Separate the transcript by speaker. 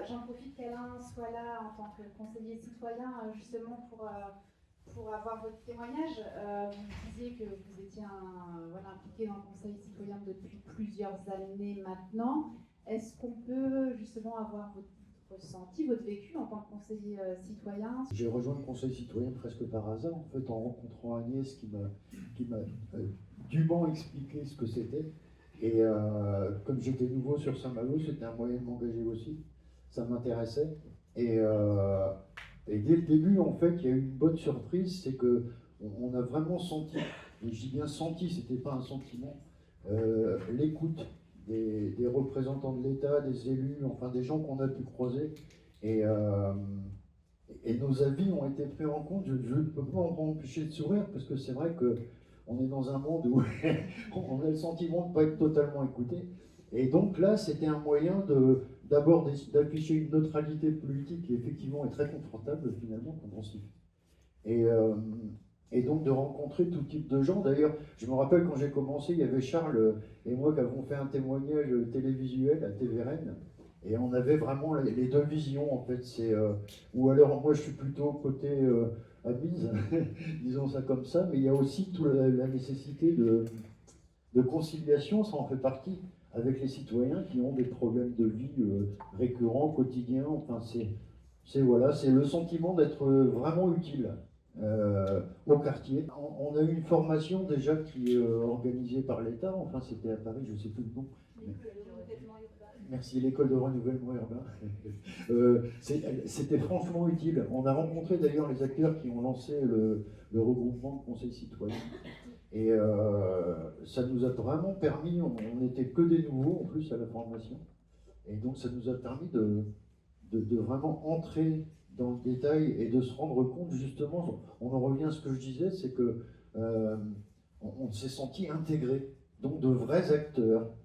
Speaker 1: J'en profite qu'Alain soit là en tant que conseiller citoyen, justement pour avoir votre témoignage. Vous disiez que vous étiez impliqué dans le conseil citoyen depuis plusieurs années maintenant. Est-ce qu'on peut justement avoir votre ressenti, votre vécu en tant que conseiller citoyen?
Speaker 2: J'ai rejoint le conseil citoyen presque par hasard, en fait, en rencontrant Agnès qui m'a dûment expliqué ce que c'était. Et comme j'étais nouveau sur Saint-Malo, c'était un moyen de m'engager aussi. Ça m'intéressait. Et dès le début, en fait, il y a eu une bonne surprise, c'est que on a vraiment senti, et je dis bien senti, c'était pas un sentiment, l'écoute des représentants de l'État, des élus, enfin des gens qu'on a pu croiser. Et, euh, et nos avis ont été pris en compte. Je ne peux pas m'empêcher de sourire parce que c'est vrai qu'on est dans un monde où on a le sentiment de ne pas être totalement écouté. Et donc là, c'était un moyen d'abord d'afficher une neutralité politique qui effectivement est très confortable finalement quand on s'y fait. Et donc de rencontrer tout type de gens. D'ailleurs, je me rappelle quand j'ai commencé, il y avait Charles et moi qui avons fait un témoignage télévisuel à TVRN. Et on avait vraiment les deux visions en fait. Ou alors moi je suis plutôt côté admise, disons ça comme ça, mais il y a aussi toute la nécessité de conciliation, ça en fait partie, avec les citoyens qui ont des problèmes de vie récurrents, quotidiens. Enfin, voilà, c'est le sentiment d'être vraiment utile au quartier. On a eu une formation déjà qui est organisée par l'État, enfin c'était à Paris, je ne sais plus le nom. Merci, l'école de renouvellement urbain. C'était franchement utile. On a rencontré d'ailleurs les acteurs qui ont lancé le regroupement de conseils citoyens. Et ça nous a vraiment permis, on n'était que des nouveaux en plus à la formation. Et donc ça nous a permis de vraiment entrer dans le détail et de se rendre compte justement, on en revient à ce que je disais, c'est que on s'est senti intégré, donc de vrais acteurs,